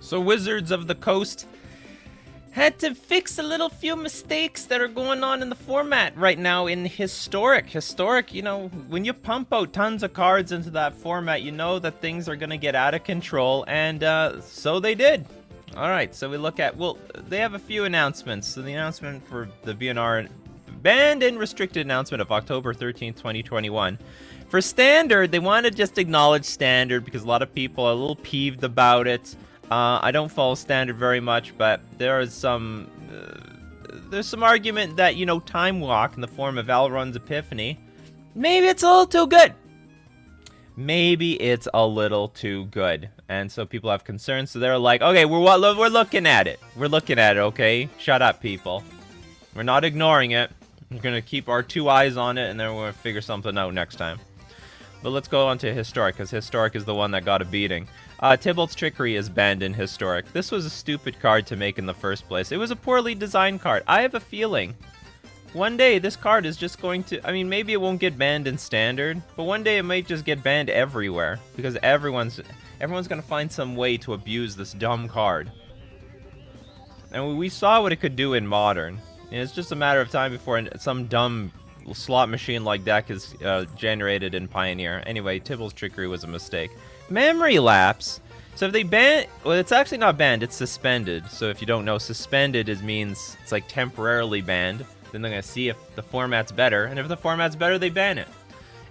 So Wizards of the Coast had to fix a little few mistakes that are going on in the format right now in Historic. Historic, you know, when you pump out tons of cards into that format, you know that things are going to get out of control, and so they did. All right, so we look at, well, they have a few announcements. So the announcement for the BNR banned and restricted announcement of October 13th, 2021. For Standard, they want to just acknowledge Standard because a lot of people are a little peeved about it. I don't follow Standard very much, but there's some argument that, you know, Time Walk in the form of Alrund's Epiphany, maybe it's a little too good. Maybe it's a little too good. And so people have concerns, so they're like, okay, we're looking at it. We're looking at it, okay? Shut up, people. We're not ignoring it. We're going to keep our two eyes on it, and then we're going to figure something out next time. But let's go on to Historic, because Historic is the one that got a beating. Tibble's Trickery is banned in Historic. This was a stupid card to make in the first place. It was a poorly designed card. I have a feeling one day this card is just going to... I mean, maybe it won't get banned in Standard, but one day it might just get banned everywhere, because everyone's going to find some way to abuse this dumb card. And we saw what it could do in Modern. And it's just a matter of time before some dumb slot machine-like deck is generated in Pioneer. Anyway, Tibble's Trickery was a mistake. Memory Lapse. So if they ban... Well, it's actually not banned. It's suspended. So if you don't know, suspended means it's like temporarily banned. Then they're going to see if the format's better. And if the format's better, they ban it.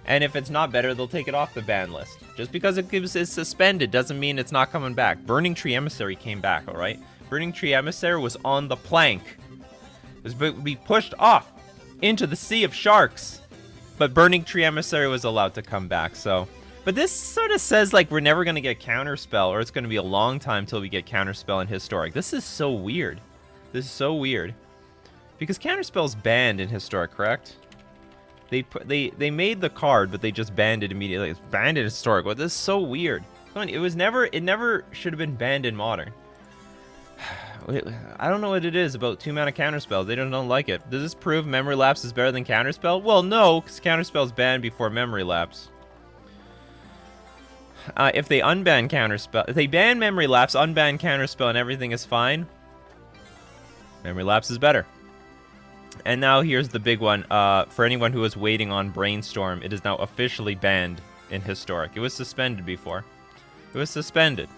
And if it's not better, they'll take it off the ban list. Just because it's suspended doesn't mean it's not coming back. Burning Tree Emissary came back, alright? Burning Tree Emissary was on the plank. It was to be pushed off into the Sea of Sharks. But Burning Tree Emissary was allowed to come back, so... But this sort of says, like, we're never going to get Counterspell, or it's going to be a long time till we get Counterspell in Historic. This is so weird. This is so weird. Because Counterspell's banned in Historic, correct? They made the card, but they just banned it immediately. It's banned in Historic. Well, this is so weird. It never should have been banned in Modern. I don't know what it is about 2-mana Counterspell. They don't like it. Does this prove Memory Lapse is better than Counterspell? Well, no, because Counterspell's banned before Memory Lapse. If they unban Counterspell, if they ban Memory Lapse, unban Counterspell, and everything is fine, Memory Lapse is better. And now here's the big one. For anyone who was waiting on Brainstorm, it is now officially banned in Historic. It was suspended before. It was suspended.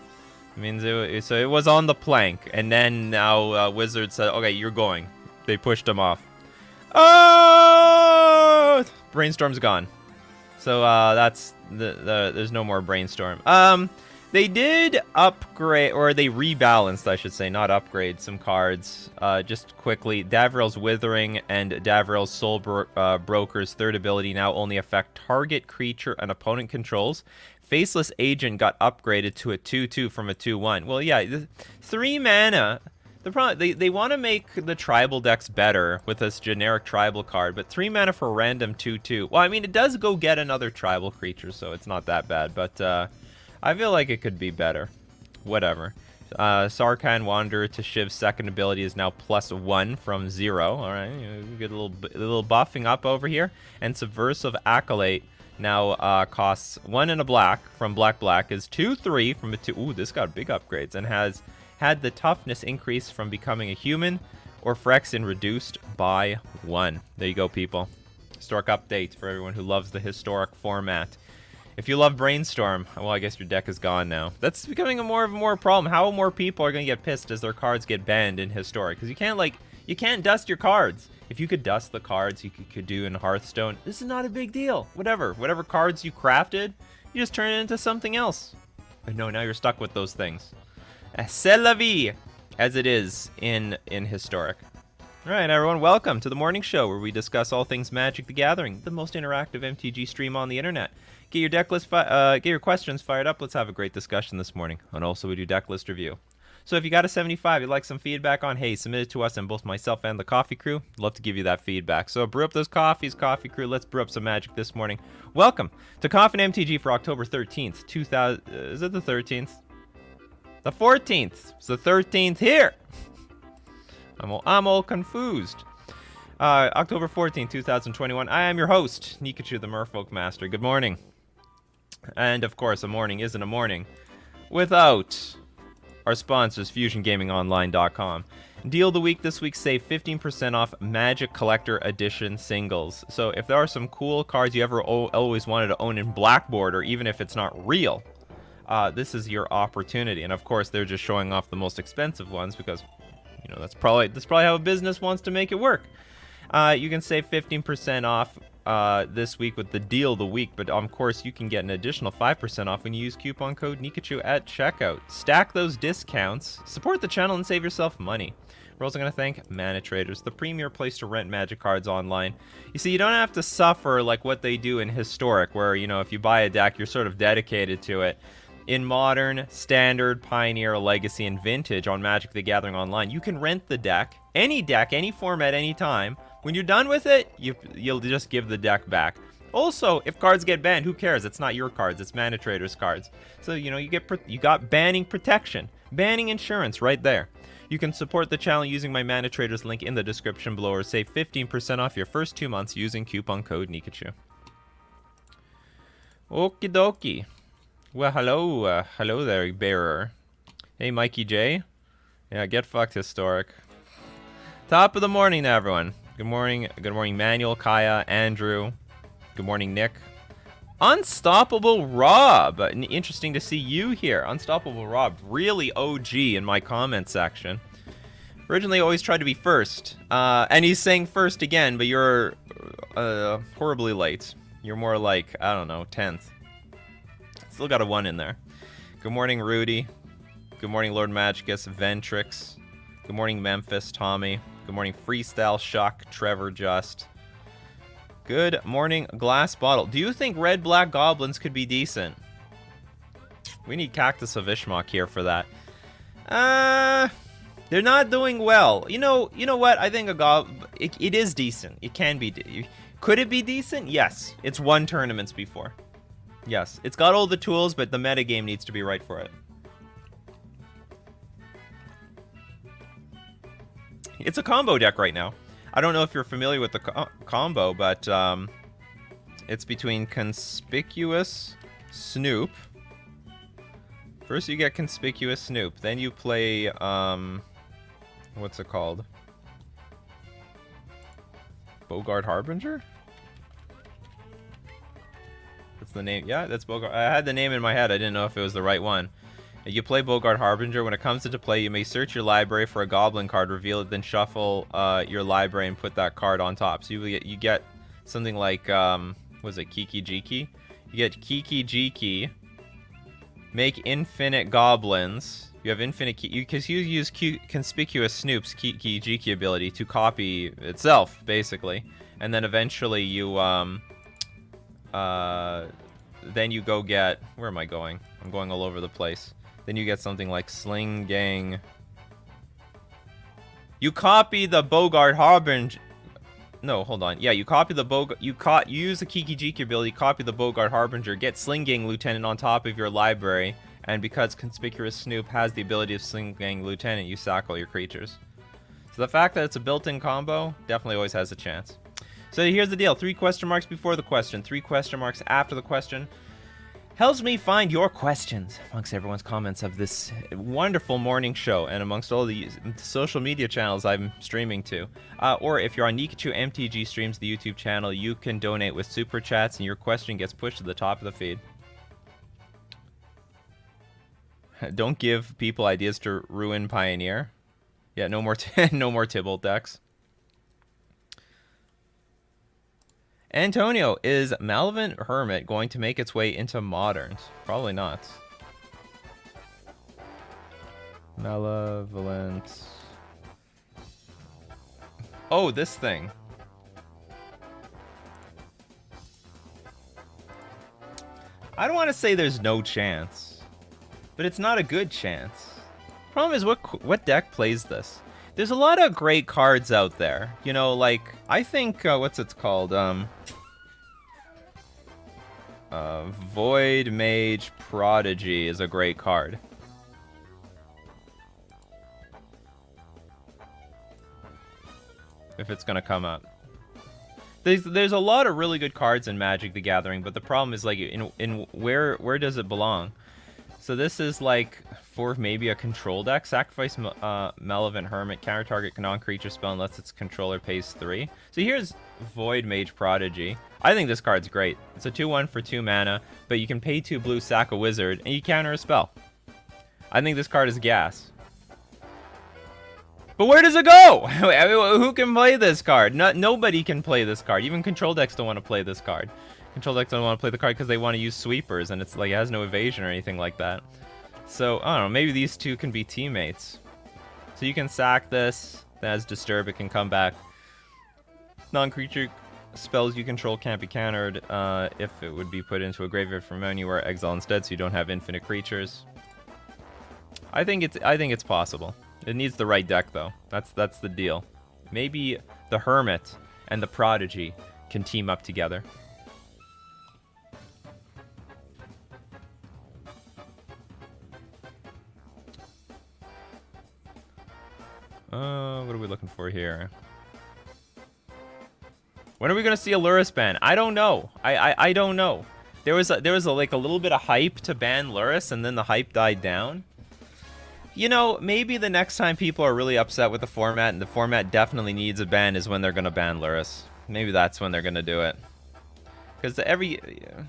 It means so it was on the plank, and then now Wizards said, okay, you're going. They pushed him off. Oh! Brainstorm's gone. So that's there's no more Brainstorm. They did upgrade, or they rebalanced, I should say, not upgrade, some cards. Just quickly, Davriel's Withering and Davriel's Soul Broker's third ability now only affect target creature an opponent controls. Faceless Agent got upgraded to a 2/2 from a 2/1. Well, yeah, 3 mana. The problem, they want to make the tribal decks better with this generic tribal card, but 3 mana for a random 2/2. Well, I mean, it does go get another tribal creature, so it's not that bad, but I feel like it could be better. Whatever. Sarkhan Wanderer to Shiv's second ability is now +1 from 0. All right, you get a little buffing up over here. And Subversive Acolyte now costs 1 and a black from black is 2/3 from a 2. Ooh, this got big upgrades and has had the toughness increase from becoming a human or Phyrexian reduced by 1. There you go, people. Historic update for everyone who loves the Historic format. If you love Brainstorm, well, I guess your deck is gone now. That's becoming a more problem. How more people are going to get pissed as their cards get banned in Historic? Because you can't dust your cards. If you could dust the cards you could do in Hearthstone, this is not a big deal. Whatever cards you crafted, you just turn it into something else. But no, now you're stuck with those things. C'est la vie, as it is in Historic. All right, everyone, welcome to the morning show where we discuss all things Magic the Gathering, the most interactive MTG stream on the internet. Get your deck list, get your questions fired up. Let's have a great discussion this morning. And also, we do deck list review. So if you got a 75, you'd like some feedback on, hey, submit it to us and both myself and the coffee crew. Love to give you that feedback. So brew up those coffees, coffee crew. Let's brew up some Magic this morning. Welcome to Coffee and MTG for October 13th, 2000. Is it the 13th? The 14th. It's the 13th here. I'm all confused. October 14th, 2021. I am your host, Nikachu, the Merfolk Master. Good morning. And of course, a morning isn't a morning without our sponsors, FusionGamingOnline.com. Deal of the week this week, save 15% off Magic Collector Edition singles. So if there are some cool cards you ever always wanted to own in Blackboard, or even if it's not real, this is your opportunity. And of course, they're just showing off the most expensive ones because, you know, that's probably how a business wants to make it work. You can save 15% off this week with the deal of the week, but of course you can get an additional 5% off when you use coupon code Nikachu at checkout. Stack those discounts, support the channel, and save yourself money. We're also going to thank Mana Traders, the premier place to rent Magic cards online. You see, you don't have to suffer like what they do in Historic, where, you know, if you buy a deck, you're sort of dedicated to it. In Modern, Standard, Pioneer, Legacy, and Vintage on Magic the Gathering Online, you can rent the deck, any format, any time. When you're done with it, you'll just give the deck back. Also, if cards get banned, who cares? It's not your cards, it's Mana Traders cards. So, you know, you got banning protection, banning insurance right there. You can support the channel using my Mana Traders link in the description below, or save 15% off your first 2 months using coupon code Nikachu. Okie dokie. Well, hello there, bearer. Hey, Mikey J. Yeah, get fucked, Historic. Top of the morning to everyone. Good morning, Manuel, Kaya, Andrew. Good morning, Nick. Unstoppable Rob. Interesting to see you here. Unstoppable Rob, really OG in my comment section. Originally, always tried to be first. And he's saying first again, but you're horribly late. You're more like, I don't know, 10th. Still got a 1 in there. Good morning, Rudy. Good morning, Lord Magicus, Ventrix. Good morning, Memphis, Tommy. Good morning, Freestyle Shuck, Trevor Just. Good morning, Glass Bottle. Do you think red-black goblins could be decent? We need Cactus of Ishmael here for that. They're not doing well. You know what? I think it is decent. It can be. Could it be decent? Yes. It's won tournaments before. Yes. It's got all the tools, but the metagame needs to be right for it. It's a combo deck right now. I don't know if you're familiar with the combo, but it's between Conspicuous Snoop. First you get Conspicuous Snoop, then you play, what's it called? Bogart Harbinger? That's the name. Yeah, that's Bogart. I had the name in my head. I didn't know if it was the right one. You play Bogart Harbinger. When it comes into play, you may search your library for a goblin card, reveal it, then shuffle your library and put that card on top. So you get something like, was it Kiki Jiki? You get Kiki Jiki, make infinite goblins. You have infinite key, because you use Conspicuous Snoop's Kiki Jiki ability to copy itself, basically. And then eventually you, then you go get, where am I going? I'm going all over the place. Then you get something like Sling Gang. You copy the Bogart Harbinger. No, hold on. Yeah, you copy the Bogart. You use the Kiki Jiki ability, copy the Bogart Harbinger, get Sling Gang Lieutenant on top of your library, and because Conspicuous Snoop has the ability of Sling Gang Lieutenant, you sack all your creatures. So the fact that it's a built-in combo definitely always has a chance. So here's the deal. 3 question marks before the question, 3 question marks after the question. Helps me find your questions amongst everyone's comments of this wonderful morning show and amongst all the social media channels I'm streaming to. Or if you're on Nikachu MTG Streams, the YouTube channel, you can donate with super chats and your question gets pushed to the top of the feed. Don't give people ideas to ruin Pioneer. Yeah, no more no more Tibble decks. Antonio, is Malevolent Hermit going to make its way into Moderns? Probably not. Malevolent. Oh, this thing. I don't want to say there's no chance, but it's not a good chance. Problem is, what deck plays this? There's a lot of great cards out there. You know, like, I think, what's it called? Void Mage Prodigy is a great card. If it's gonna come up. There's a lot of really good cards in Magic the Gathering, but the problem is, like, in where does it belong? So this is like for maybe a control deck. Sacrifice Malevolent Hermit, counter target non-creature spell unless its controller pays 3. So here's Void Mage Prodigy. I think this card's great. It's a 2/1 for 2 mana, but you can pay 2 blue, sack a wizard, and you counter a spell. I think this card is gas. But where does it go? Who can play this card? Nobody can play this card. Even control decks don't want to play this card. Control decks don't want to play the card because they want to use sweepers, and it's like it has no evasion or anything like that. So, I don't know, maybe these two can be teammates. So you can sack this, then as Disturb it can come back. Non-creature spells you control can't be countered if it would be put into a graveyard from anywhere, exile instead so you don't have infinite creatures. I think it's possible. It needs the right deck though. That's the deal. Maybe the Hermit and the Prodigy can team up together. What are we looking for here? When are we gonna see a Lurrus ban? I don't know. I don't know. There was like a little bit of hype to ban Lurrus, and then the hype died down. You know, maybe the next time people are really upset with the format, and the format definitely needs a ban, is when they're gonna ban Lurrus. Maybe that's when they're gonna do it. Because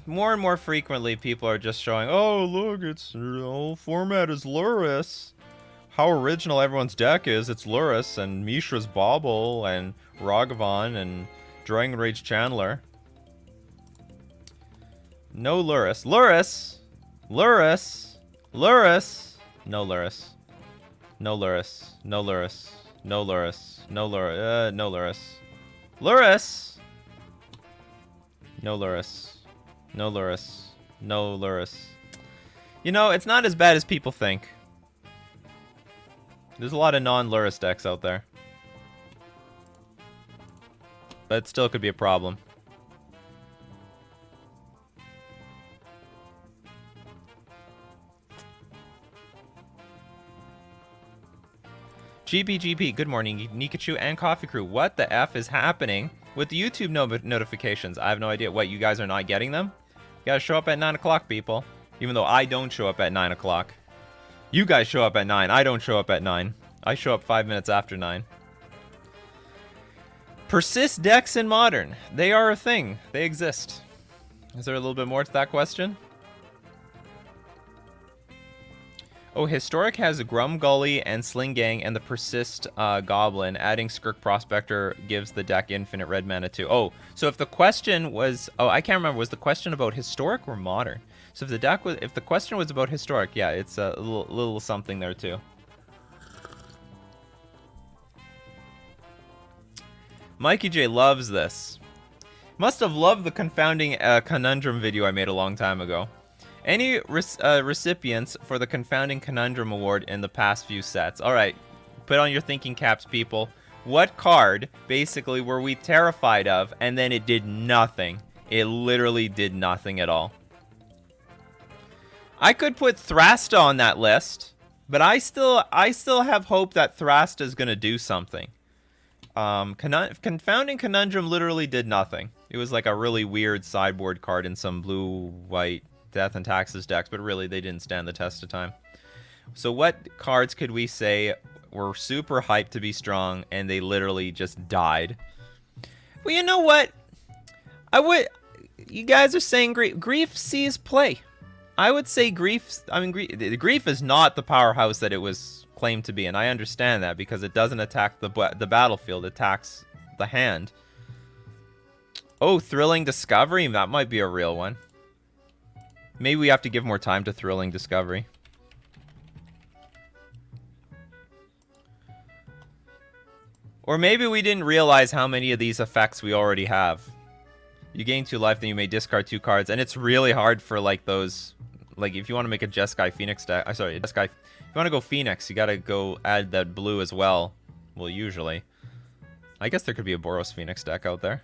more and more frequently, people are just showing, oh look, it's the whole format is Lurrus. How original everyone's deck is. It's Lurrus and Mishra's Bauble and Ragavan and Dragon Rage Chandler. No Lurrus. Lurrus! Lurrus! Lurrus! No Lurrus. No Lurrus. No Lurrus. No Lurrus. No Lurrus. No Lurrus. Lurrus! No Lurrus. No Lurrus. No Lurrus. You know, it's not as bad as people think. There's a lot of non-Lurrus decks out there. But it still could be a problem. GPGP, good morning, Nikachu and Coffee Crew. What the F is happening with the YouTube notifications? I have no idea. What, you guys are not getting them? You gotta show up at 9 o'clock, people. Even though I don't show up at 9 o'clock. You guys show up at 9. I don't show up at 9. I show up 5 minutes after 9. Persist decks in Modern. They are a thing. They exist. Is there a little bit more to that question? Oh, Historic has Grum Gully and Sling Gang and the Persist Goblin. Adding Skirk Prospector gives the deck infinite red mana too. Oh, so if the question was... Oh, I can't remember. Was the question about Historic or Modern? So if the question was about Historic, yeah, it's a little something there too. Mikey J loves this. Must have loved the Confounding Conundrum video I made a long time ago. Any recipients for the Confounding Conundrum Award in the past few sets? Alright, put on your thinking caps, people. What card, basically, were we terrified of, and then it did nothing? It literally did nothing at all. I could put Thrasta on that list, but I still have hope that Thrasta is going to do something. Confounding Conundrum literally did nothing. It was like a really weird sideboard card in some blue-white Death and Taxes decks, but really they didn't stand the test of time. So what cards could we say were super hyped to be strong, and they literally just died? Well, you know what? You guys are saying Grief sees play. I would say Grief is not the powerhouse that it was claimed to be, and I understand that because it doesn't attack the battlefield, it attacks the hand. Oh, Thrilling Discovery? That might be a real one. Maybe we have to give more time to Thrilling Discovery. Or maybe we didn't realize how many of these effects we already have. You gain 2 life, then you may discard 2 cards, and it's really hard for like those, like if you want to make a Jeskai Phoenix deck, sorry, Jeskai, if you want to go Phoenix, you gotta go add that blue as well. Well, usually. I guess there could be a Boros Phoenix deck out there.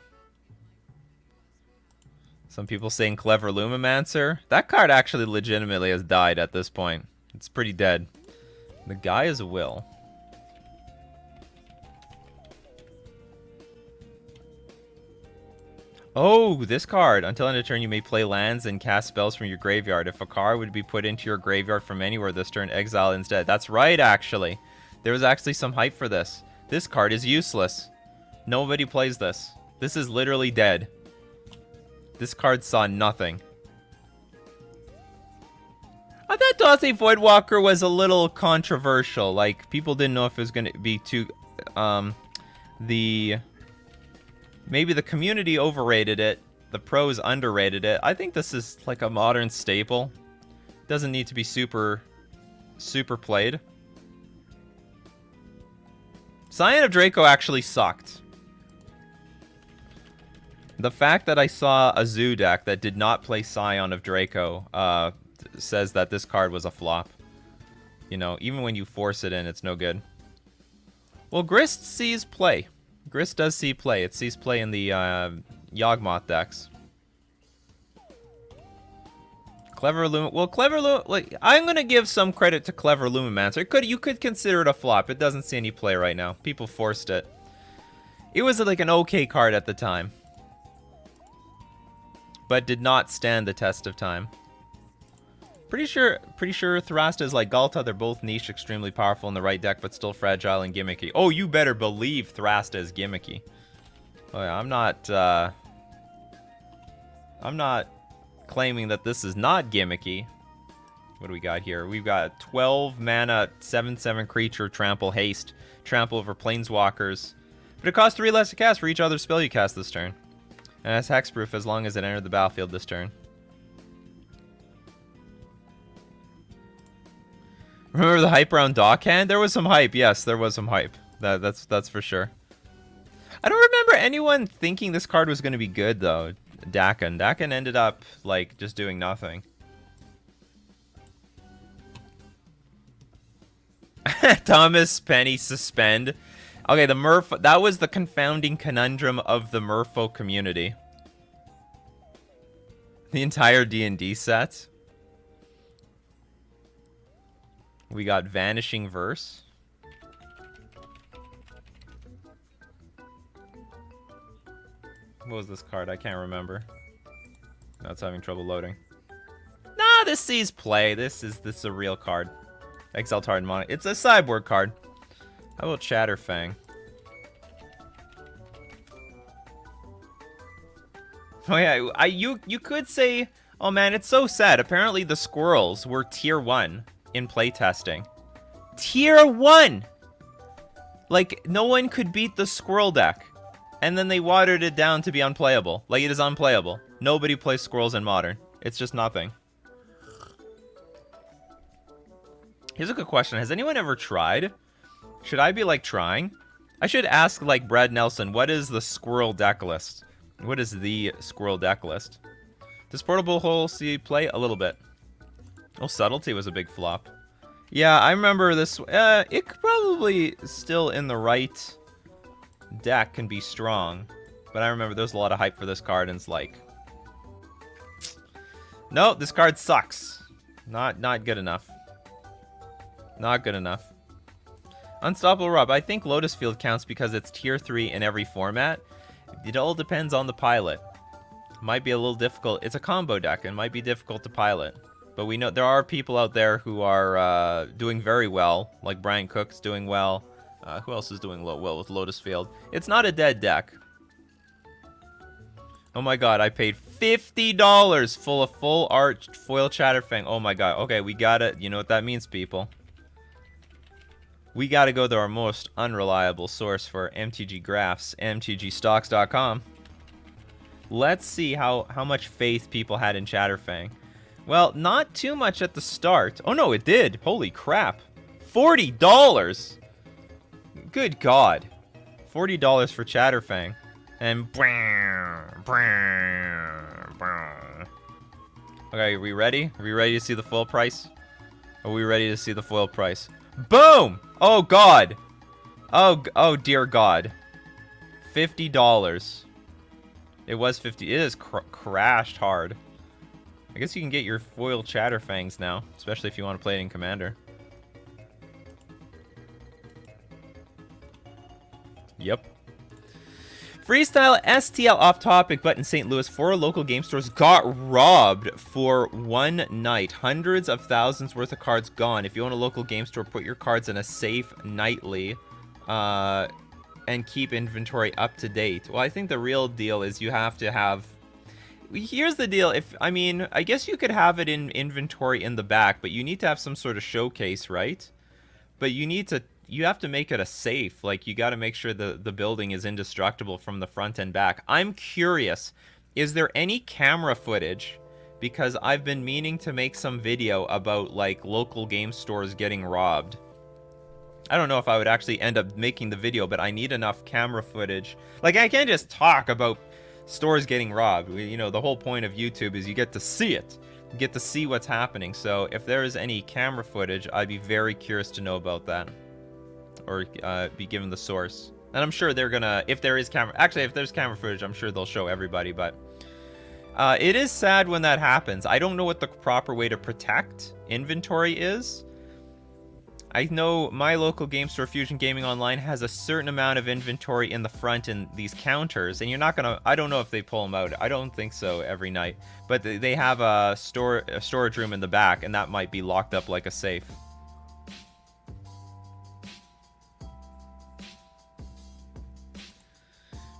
Some people saying Clever Lumimancer. That card actually legitimately has died at this point. It's pretty dead. The guy is a will. Oh, this card. Until end of turn, you may play lands and cast spells from your graveyard. If a card would be put into your graveyard from anywhere this turn, exile instead. That's right, actually. There was actually some hype for this. This card is useless. Nobody plays this. This is literally dead. This card saw nothing. I thought Dossy Voidwalker was a little controversial. Like, people didn't know if it was going to be too... Maybe the community overrated it. The pros underrated it. I think this is like a modern staple. Doesn't need to be super played. Scion of Draco actually sucked. The fact that I saw a zoo deck that did not play Scion of Draco says that this card was a flop. You know, even when you force it in, it's no good. Well, Grist sees play. Grist does see play. It sees play in the Yawgmoth decks. Clever Lum... Well, Clever Lum... Like, I'm going to give some credit to Clever Lumimancer. You could consider it a flop. It doesn't see any play right now. People forced it. It was like an okay card at the time. But did not stand the test of time. Pretty sure Thrastas like Galta, they're both niche, extremely powerful in the right deck, but still fragile and gimmicky. Oh, you better believe Thrasta is gimmicky. Oh yeah, I'm not claiming that this is not gimmicky. What do we got here? We've got 12 mana, 7/7 creature, trample, haste, trample over planeswalkers. But it costs 3 less to cast for each other spell you cast this turn. And it's hexproof as long as it entered the battlefield this turn. Remember the hype around Dockhand? There was some hype. Yes, there was some hype. That's for sure. I don't remember anyone thinking this card was going to be good, though. Dakin ended up, like, just doing nothing. Thomas Penny suspend. Okay, the Merfolk... That was the confounding conundrum of the Merfolk community. The entire D&D set. We got Vanishing Verse. What was this card? I can't remember. Now it's having trouble loading. Nah, this sees play. This is a real card. Exile Tartan Mono. It's a sideboard card. How about Chatterfang? Oh yeah, you could say, oh man, it's so sad. Apparently the squirrels were tier 1 in playtesting. Tier 1! Like, no one could beat the squirrel deck. And then they watered it down to be unplayable. Like, it is unplayable. Nobody plays squirrels in Modern. It's just nothing. Here's a good question. Has anyone ever tried? Should I be, like, trying? I should ask, like, Brad Nelson, what is the squirrel deck list? What is the squirrel deck list? Does Portable Hole see play? A little bit. Oh, Subtlety was a big flop. Yeah, I remember this. It probably still in the right deck can be strong. But I remember there's a lot of hype for this card, and it's like... No, this card sucks. Not good enough. Not good enough. Unstoppable Rob. I think Lotus Field counts because it's tier 3 in every format. It all depends on the pilot. Might be a little difficult. It's a combo deck and might be difficult to pilot. But we know there are people out there who are doing very well. Like Brian Cook's doing well. Who else is doing well with Lotus Field? It's not a dead deck. Oh my god, I paid $50 full of full art foil Chatterfang. Oh my god. Okay, we got it. You know what that means, people. We got to go to our most unreliable source for MTG graphs, mtgstocks.com. Let's see how much faith people had in Chatterfang. Well, not too much at the start. Oh no, it did. Holy crap. $40! Good god. $40 for Chatterfang. And... Okay, are we ready? Are we ready to see the full price? Are we ready to see the full price? Boom! Oh god! Oh dear god. $50. It was 50. It has crashed hard. I guess you can get your foil Chatterfangs now, especially if you want to play it in Commander. Yep. Freestyle STL off topic, but in St. Louis, 4 local game stores got robbed for one night. Hundreds of thousands worth of cards gone. If you own a local game store, put your cards in a safe nightly and keep inventory up to date. Well, I think the real deal is you have to have... Here's the deal. I mean, I guess you could have it in inventory in the back, but you need to have some sort of showcase, right? But you have to make it a safe. Like, you got to make sure the building is indestructible from the front and back. I'm curious, is there any camera footage? Because I've been meaning to make some video about, like, local game stores getting robbed. I don't know if I would actually end up making the video, but I need enough camera footage. Like, I can't just talk about stores getting robbed. You know, the whole point of YouTube is you get to see it. You get to see what's happening. So if there is any camera footage, I'd be very curious to know about that. Or be given the source. And I'm sure they're gonna, if there is camera, actually if there's camera footage, I'm sure they'll show everybody, but it is sad when that happens. I don't know what the proper way to protect inventory is. I know my local game store, Fusion Gaming Online, has a certain amount of inventory in the front in these counters, and you're not gonna, I don't know if they pull them out. I don't think so every night, but they have a storage room in the back, and that might be locked up like a safe.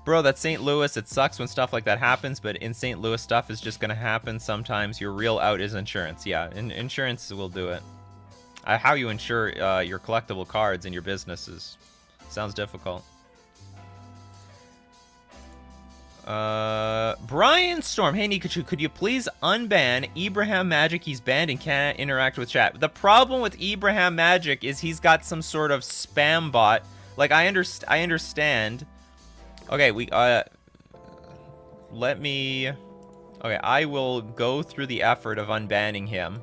Bro, that's St. Louis. It sucks when stuff like that happens, but in St. Louis, stuff is just going to happen sometimes. Your real out is insurance. Yeah, insurance will do it. How you insure your collectible cards in your businesses sounds difficult. Brian Storm. Hey, Nikachu, could you please unban Ibrahim Magic? He's banned and can't interact with chat. The problem with Ibrahim Magic is he's got some sort of spam bot. Like, I understand... Okay, okay, I will go through the effort of unbanning him.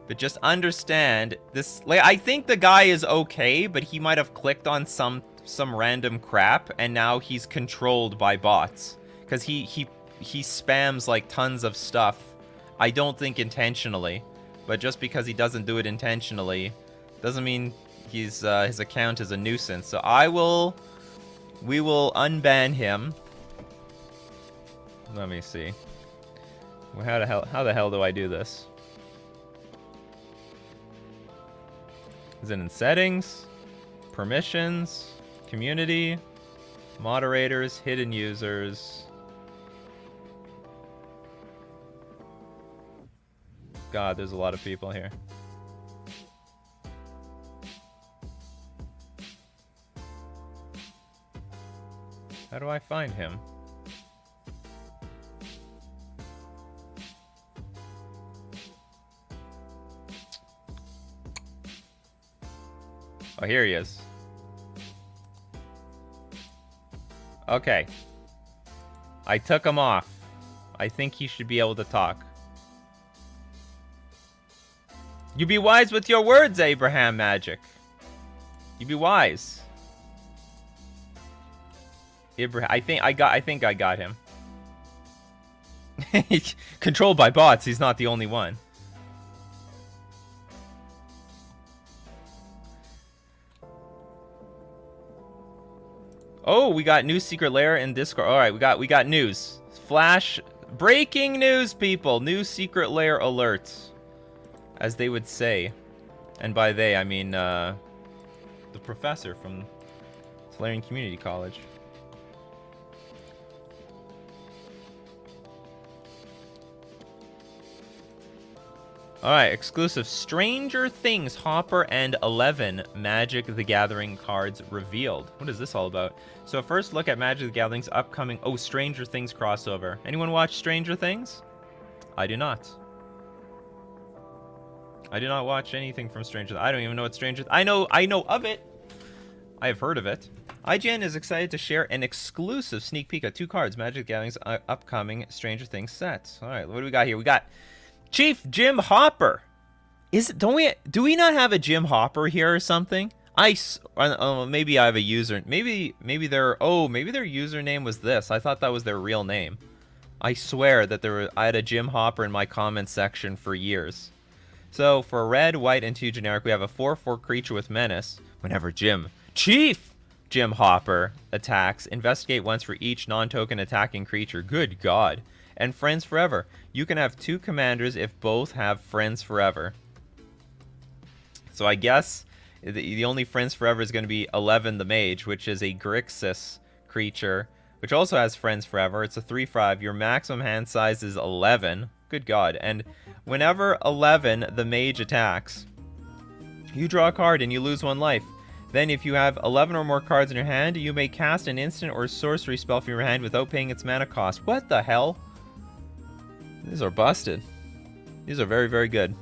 But just understand, this, like, I think the guy is okay, but he might have clicked on some random crap, and now he's controlled by bots. Because he spams, like, tons of stuff. I don't think intentionally. But just because he doesn't do it intentionally, doesn't mean his account is a nuisance. So we will unban him. Let me see. How the hell do I do this? Is it in settings? Permissions? Community? Moderators? Hidden users? God, there's a lot of people here. How do I find him? Oh, here he is. Okay. I took him off. I think he should be able to talk. You be wise with your words, Abraham Magic. You be wise. I think I got him. Controlled by bots, he's not the only one. Oh, we got new secret lair in Discord. All right, we got news. Flash breaking news, people. New secret lair alerts, as they would say. And by they, I mean the professor from Solarian Community College. Alright, exclusive Stranger Things Hopper and 11 Magic the Gathering cards revealed. What is this all about? So a first look at Magic the Gathering's upcoming... Oh, Stranger Things crossover. Anyone watch Stranger Things? I do not. I do not watch anything from Stranger Things. I don't even know what Stranger... I know of it. I have heard of it. IGN is excited to share an exclusive sneak peek at 2 cards. Magic the Gathering's upcoming Stranger Things set. Alright, what do we got here? We got... Chief Jim Hopper. Do we not have a Jim Hopper here or something? Maybe I have a user. Maybe their username was this. I thought that was their real name. I swear that I had a Jim Hopper in my comments section for years. So for red, white, and 2 generic, we have a 4/4 creature with menace. Whenever Chief Gym Hopper attacks. Investigate once for each non-token attacking creature. Good God. And Friends Forever. You can have 2 commanders if both have Friends Forever. So I guess the only Friends Forever is going to be 11 the Mage, which is a Grixis creature, which also has Friends Forever. It's a 3/5. Your maximum hand size is 11. Good God. And whenever 11 the Mage attacks, you draw a card and you lose 1 life. Then if you have 11 or more cards in your hand, you may cast an instant or sorcery spell from your hand without paying its mana cost. What the hell? These are busted. These are very, very good.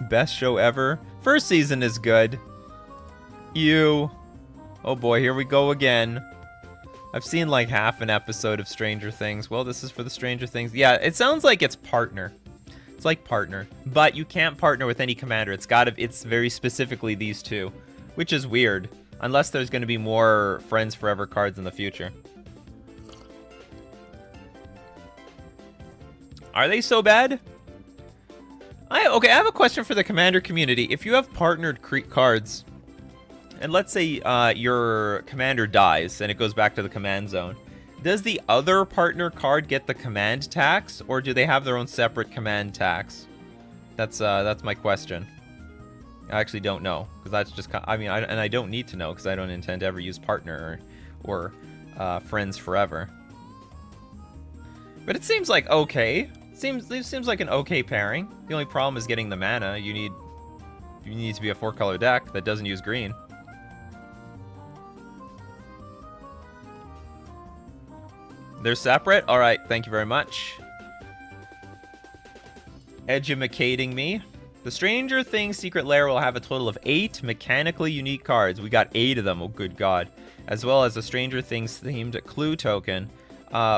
Best show ever. First season is good. Oh boy, here we go again. I've seen like half an episode of Stranger Things. Well, this is for the Stranger Things. Yeah, it sounds like it's partner. It's like partner. But you can't partner with any commander. It's very specifically these 2. Which is weird. Unless there's going to be more Friends Forever cards in the future. Are they so bad? Okay, I have a question for the commander community. If you have partnered cards, and let's say your commander dies and it goes back to the command zone, does the other partner card get the command tax, or do they have their own separate command tax? That's my question. I actually don't know, because that's just, I don't need to know, because I don't intend to ever use partner or Friends Forever. But it seems like okay. It seems like an okay pairing. The only problem is getting the mana. You need to be a 4-color deck that doesn't use green. They're separate? Alright, thank you very much. Edumacating me. The Stranger Things Secret Lair will have a total of 8 mechanically unique cards. We got 8 of them, oh good God. As well as a Stranger Things themed clue token.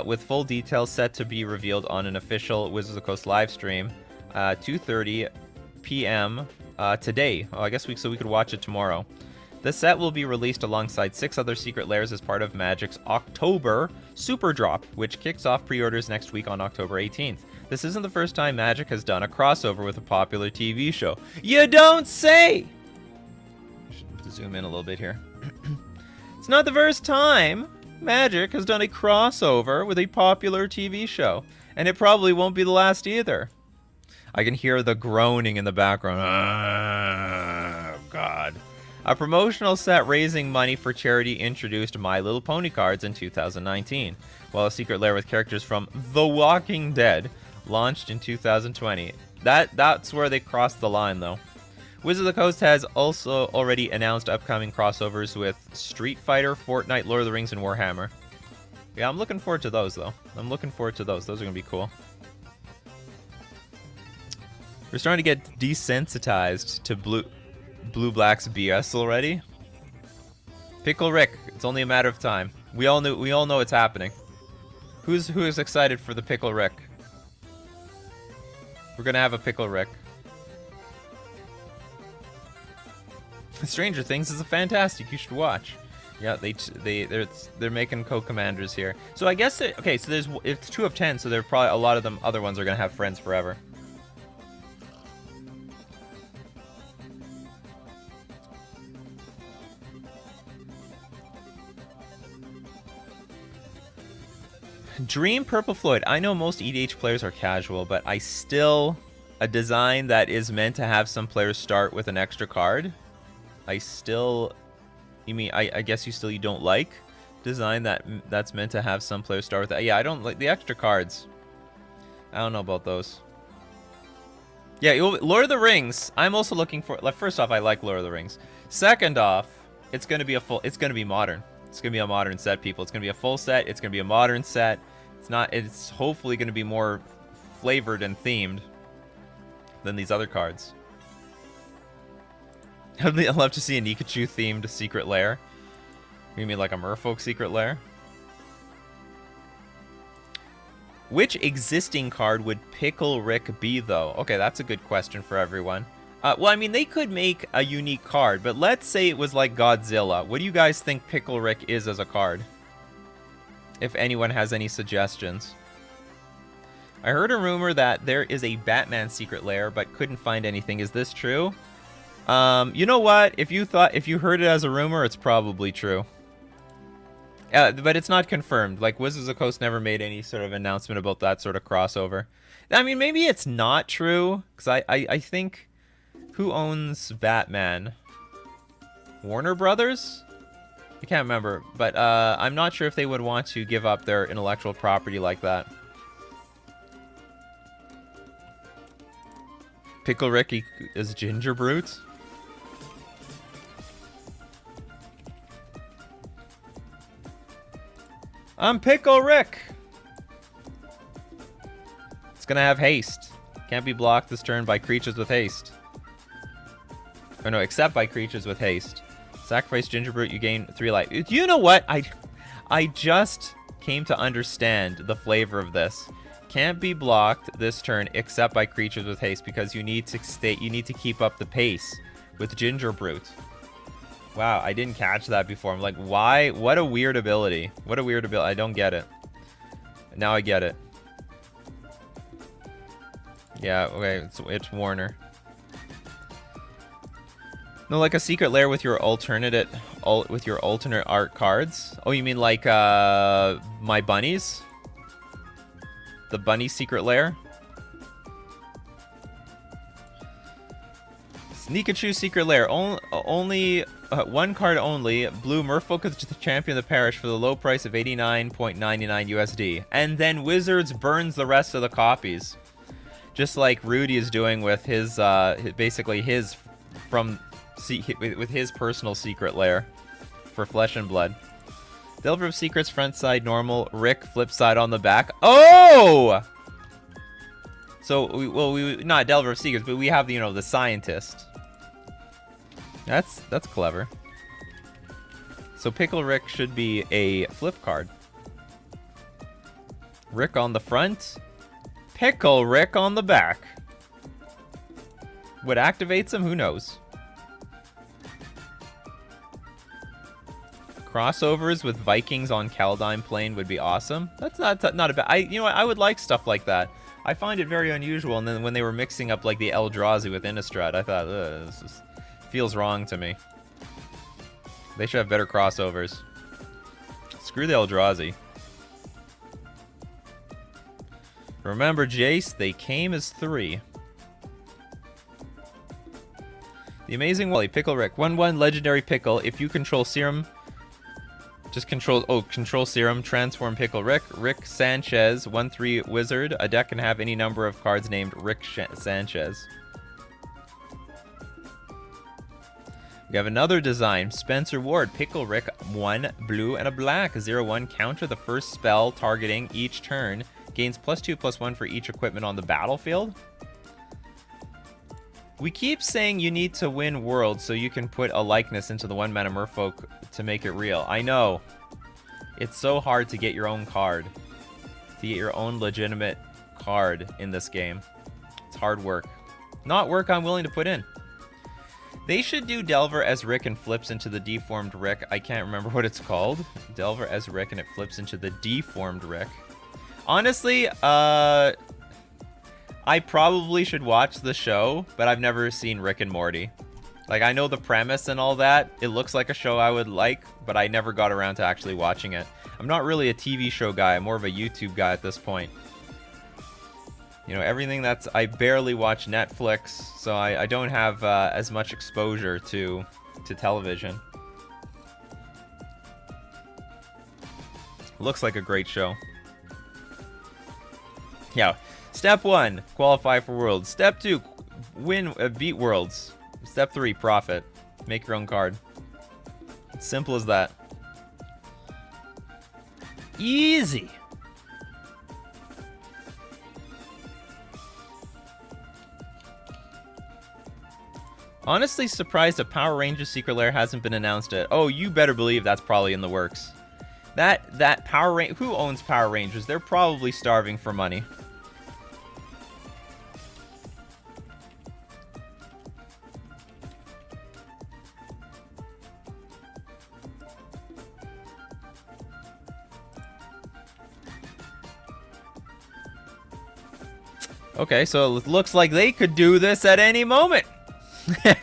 With full details set to be revealed on an official Wizards of the Coast live stream, 2:30 p.m. Today. Oh, I guess we could watch it tomorrow. The set will be released alongside 6 other secret lairs as part of Magic's October Super Drop, which kicks off pre-orders next week on October 18th. This isn't the first time Magic has done a crossover with a popular TV show. You don't say! I should zoom in a little bit here. It's not the first time Magic has done a crossover with a popular TV show, and it probably won't be the last either. I can hear the groaning in the background. Oh, God. A promotional set raising money for charity introduced My Little Pony cards in 2019, while a secret lair with characters from The Walking Dead launched in 2020. That's where they crossed the line, though. Wizards of the Coast has also already announced upcoming crossovers with Street Fighter, Fortnite, Lord of the Rings, and Warhammer. Yeah, I'm looking forward to those, though. I'm looking forward to those. Those are going to be cool. We're starting to get desensitized to Blue-Black's BS already. Pickle Rick. It's only a matter of time. We all know it's happening. Who is excited for the Pickle Rick? We're going to have a Pickle Rick. Stranger Things is a fantastic. You should watch. Yeah, they're making co-commanders here. So I guess okay. So it's 2 of 10. So there probably a lot of them other ones are gonna have Friends Forever. Dream Purple Floyd. I know most EDH players are casual, but a design that is meant to have some players start with an extra card. I guess you don't like design that's meant to have some players start with that. Yeah, I don't like the extra cards. I don't know about those. Yeah, Lord of the Rings. I'm also looking for. Like, first off, I like Lord of the Rings. Second off, it's gonna be modern. It's gonna be a modern set, people. It's gonna be a full set. It's gonna be a modern set. It's hopefully gonna be more flavored and themed than these other cards. I'd love to see a Nikachu themed secret lair. You mean like a Merfolk secret lair? Which existing card would Pickle Rick be, though? Okay, that's a good question for everyone. Well, I mean, they could make a unique card, but let's say it was like Godzilla. What do you guys think Pickle Rick is as a card? If anyone has any suggestions. I heard a rumor that there is a Batman secret lair, but couldn't find anything. Is this true? You know what? If you heard it as a rumor, it's probably true. But it's not confirmed. Like, Wizards of the Coast never made any sort of announcement about that sort of crossover. I mean, maybe it's not true, because I think... Who owns Batman? Warner Brothers? I can't remember, but I'm not sure if they would want to give up their intellectual property like that. Pickle Rick is Ginger Brute? I'm Pickle Rick! It's gonna have haste. Can't be blocked this turn by creatures with haste. Or no, except by creatures with haste. Sacrifice Ginger Brute, you gain 3 life. You know what? I just came to understand the flavor of this. Can't be blocked this turn except by creatures with haste because you need to keep up the pace with Ginger Brute. Wow, I didn't catch that before. I'm like, why? What a weird ability. What a weird ability. I don't get it. Now I get it. Yeah, okay, it's Warner. No, like a secret lair with your alternate art cards. Oh, you mean like my bunnies? The bunny secret lair? Nikachu secret lair. Only one card only. Blue Merfolk is the champion of the parish for the low price of 89.99 USD. And then Wizards burns the rest of the copies. Just like Rudy is doing with his, basically his, with his personal secret lair for Flesh and Blood. Delver of Secrets, front side normal. Rick, flip side on the back. Oh! So, we not Delver of Secrets, but we have, you know, the Scientist. That's clever. So Pickle Rick should be a flip card. Rick on the front. Pickle Rick on the back. What activates him? Who knows? Crossovers with Vikings on Kaldheim Plain would be awesome. That's not a bad... you know what? I would like stuff like that. I find it very unusual. And then when they were mixing up like the Eldrazi with Innistrad, I thought, this is... feels wrong to me. They should have better crossovers. Screw the Eldrazi. Remember, Jace, they came as 3. The Amazing Wally, Pickle Rick. 1/1 Legendary Pickle. If you control Serum, just control... Oh, control Serum. Transform Pickle Rick. Rick Sanchez. 1/3 Wizard. A deck can have any number of cards named Rick Sanchez. We have another design. Spencer Ward. Pickle Rick. 1 blue and a black. 0/1. Counter the first spell targeting each turn. Gains +2/+1 for each equipment on the battlefield. We keep saying you need to win Worlds so you can put a likeness into the 1-mana Merfolk to make it real. I know. It's so hard to get your own card. To get your own legitimate card in this game. It's hard work. Not work I'm willing to put in. They should do Delver as Rick and flips into the deformed Rick. I can't remember what it's called. Delver as Rick and it flips into the deformed Rick. Honestly, I probably should watch the show, but I've never seen Rick and Morty. Like, I know the premise and all that. It looks like a show I would like, but I never got around to actually watching it. I'm not really a TV show guy. I'm more of a YouTube guy at this point. You know, everything that's... I barely watch Netflix, so I don't have as much exposure to television. Looks like a great show. Yeah. Step 1, qualify for Worlds. Step 2, beat Worlds. Step 3, profit. Make your own card. Simple as that. Easy. Honestly surprised that Power Rangers Secret Lair hasn't been announced yet. Oh, you better believe that's probably in the works. That Power Ranger... Who owns Power Rangers? They're probably starving for money. Okay, so it looks like they could do this at any moment.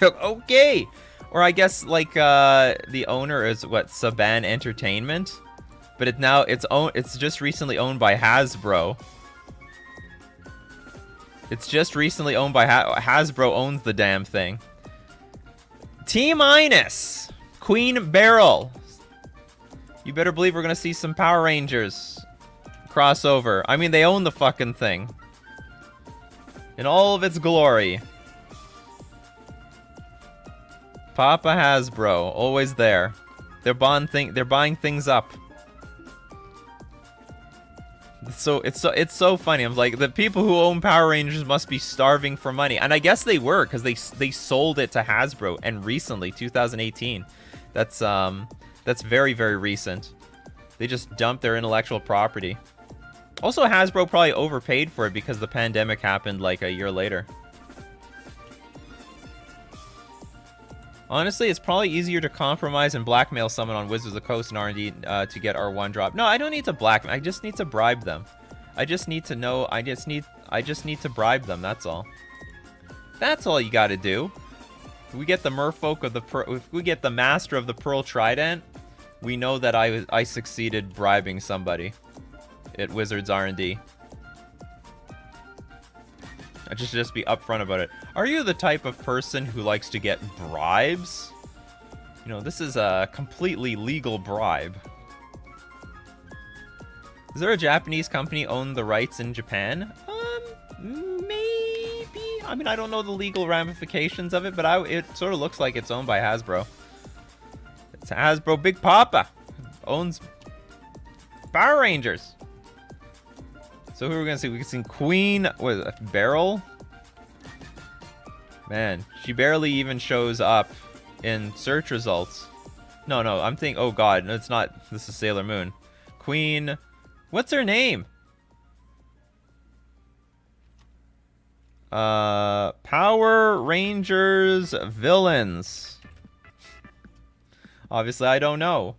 Okay. Or I guess like the owner is what, Saban Entertainment, but it's just recently owned by Hasbro. It's just recently owned by Hasbro owns the damn thing. T-minus Queen Beryl. You better believe we're gonna see some Power Rangers crossover. I mean, they own the fucking thing in all of its glory. Papa Hasbro, always there. They're buying things up. It's so funny. I'm like, the people who own Power Rangers must be starving for money, and I guess they were, because they sold it to Hasbro, and recently, 2018. That's very, very recent. They just dumped their intellectual property. Also, Hasbro probably overpaid for it because the pandemic happened like a year later. Honestly, it's probably easier to compromise and blackmail someone on Wizards of the Coast and R&D to get our one drop. No, I don't need to blackmail. I just need to bribe them. I just need to know. I just need to bribe them. That's all. That's all you got to do. If we get the Merfolk of the if we get the Master of the Pearl Trident, we know that I succeeded bribing somebody at Wizards R&D. I just be upfront about it. Are you the type of person who likes to get bribes? You know, this is a completely legal bribe. Is there a Japanese company own the rights in Japan? Maybe. I mean, I don't know the legal ramifications of it, but it sort of looks like it's owned by Hasbro. It's Hasbro Big Papa. Owns Power Rangers. So who are we gonna see? We can see Queen, what is it, Beryl? Man, she barely even shows up in search results. No, I'm thinking, oh god, no, it's not, this is Sailor Moon. Queen, what's her name? Power Rangers villains. Obviously, I don't know.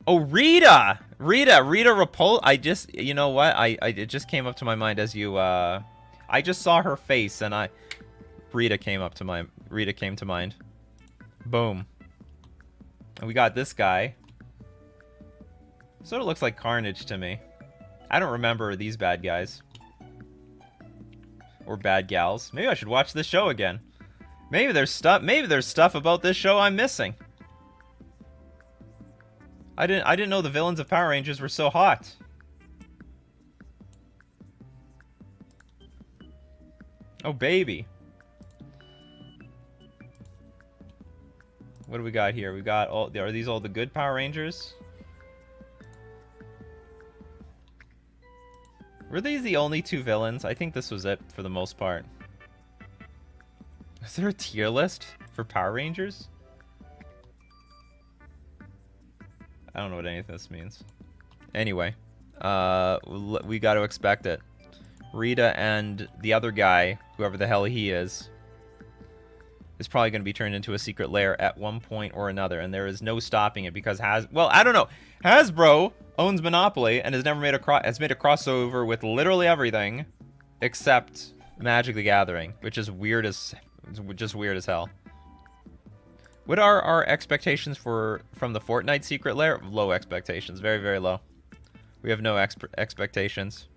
Oh, Rita Repul. You know what? It just came up to my mind as you, I just saw her face and Rita came to mind. Boom. And we got this guy. Sort of looks like Carnage to me. I don't remember these bad guys. Or bad gals. Maybe I should watch this show again. Maybe there's stuff about this show I'm missing. I didn't know the villains of Power Rangers were so hot. Oh baby. What do we got here? We got all. Are these all the good Power Rangers? Were these the only two villains? I think this was it for the most part. Is there a tier list for Power Rangers? I don't know what any of this means. Anyway, we got to expect it. Rita and the other guy, whoever the hell he is probably going to be turned into a secret lair at one point or another, and there is no stopping it because well, I don't know. Hasbro owns Monopoly and has never made made a crossover with literally everything except Magic the Gathering, which is weird as hell. What are our expectations from the Fortnite secret lair? Low expectations, very, very low. We have no expectations.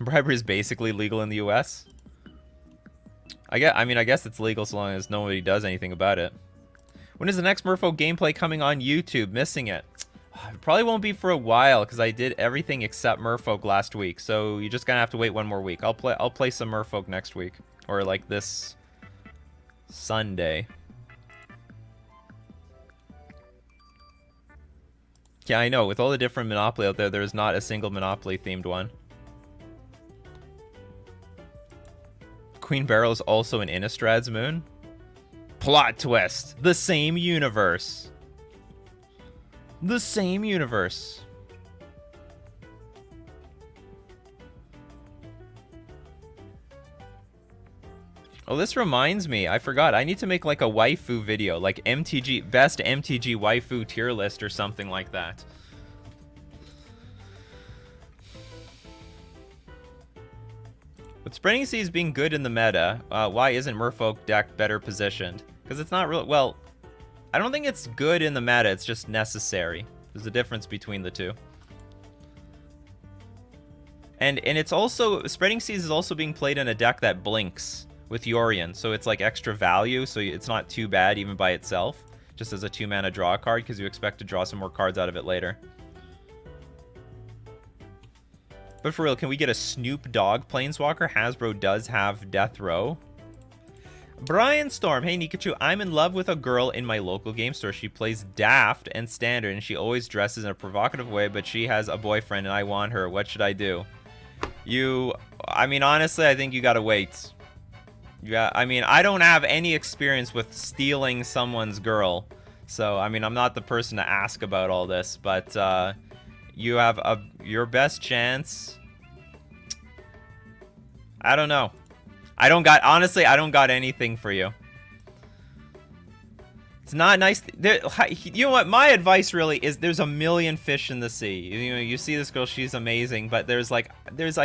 Bribery is basically legal in the US. I guess it's legal so long as nobody does anything about it. When is the next Merfolk gameplay coming on YouTube? Missing it. It probably won't be for a while because I did everything except Merfolk last week. So you're just gonna have to wait one more week. I'll play some Merfolk next week, or like this Sunday. Yeah, I know. With all the different Monopoly out there, there's not a single Monopoly-themed one. Queen Beryl is also in Innistrad's moon? Plot twist! The same universe. The same universe. Oh, this reminds me. I forgot. I need to make like a waifu video. Like MTG, best MTG waifu tier list or something like that. With Spreading Seas being good in the meta, why isn't Merfolk deck better positioned? Because it's not real. Well, I don't think it's good in the meta. It's just necessary. There's a difference between the two. And it's also, Spreading Seas is also being played in a deck that blinks with Yorion, so it's like extra value, so it's not too bad even by itself, just as a 2-mana draw card, because you expect to draw some more cards out of it later. But for real, can we get a Snoop Dogg Planeswalker? Hasbro does have Death Row. Brian Storm, hey Nikachu, I'm in love with a girl in my local game store. She plays Daft and Standard, and she always dresses in a provocative way, but she has a boyfriend and I want her. What should I do? I mean, honestly, I think you gotta wait. I mean, I don't have any experience with stealing someone's girl, so, I mean, I'm not the person to ask about all this, but, you have your best chance. I don't know. Honestly, I don't got anything for you. It's not nice. You know what? My advice really is there's a million fish in the sea. You know, you see this girl, she's amazing, but there's like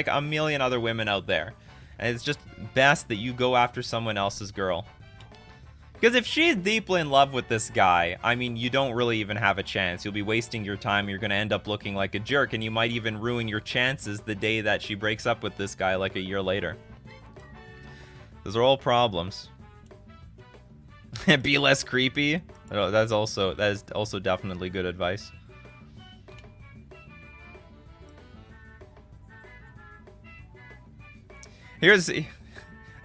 a million other women out there. And it's just best that you go after someone else's girl. Because if she's deeply in love with this guy, I mean, you don't really even have a chance. You'll be wasting your time. You're going to end up looking like a jerk, and you might even ruin your chances the day that she breaks up with this guy like a year later. Those are all problems. Be less creepy. Oh, that is also definitely good advice. Here's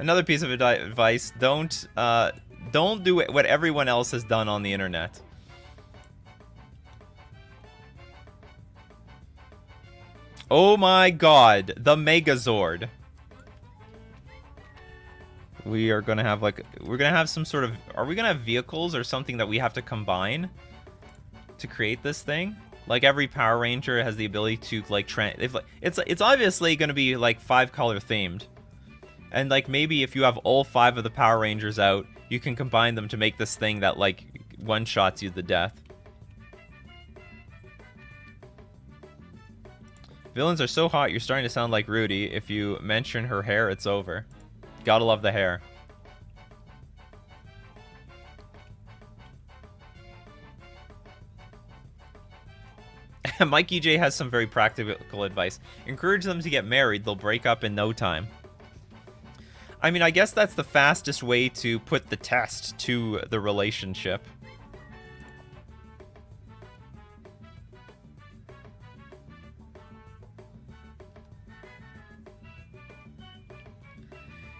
another piece of advice. Don't do what everyone else has done on the internet. Oh my god, the Megazord. We are gonna have we're gonna have some sort of, are we gonna have vehicles or something that we have to combine to create this thing? Like every Power Ranger has the ability to it's obviously gonna be like 5-color themed. And like maybe if you have all 5 of the Power Rangers out, you can combine them to make this thing that like one-shots you to death. Villains are so hot, you're starting to sound like Rudy. If you mention her hair, it's over. Gotta love the hair. Mikey J has some very practical advice. Encourage them to get married. They'll break up in no time. I mean, I guess that's the fastest way to put the test to the relationship.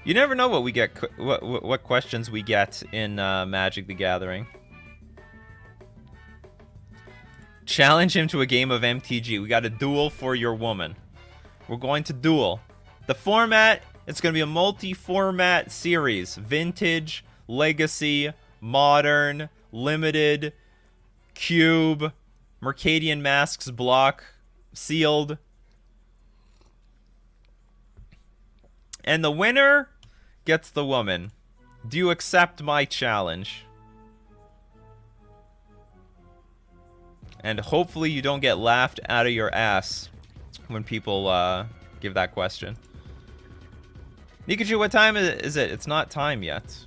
You never know what we get, what questions we get in Magic the Gathering. Challenge him to a game of MTG. We got a duel for your woman. We're going to duel. The format, it's going to be a multi-format series. Vintage, Legacy, Modern, Limited, Cube, Mercadian Masks, Block, Sealed. And the winner gets the woman. Do you accept my challenge? And hopefully you don't get laughed out of your ass when people give that question. Nikachu, what time is it? It's not time yet.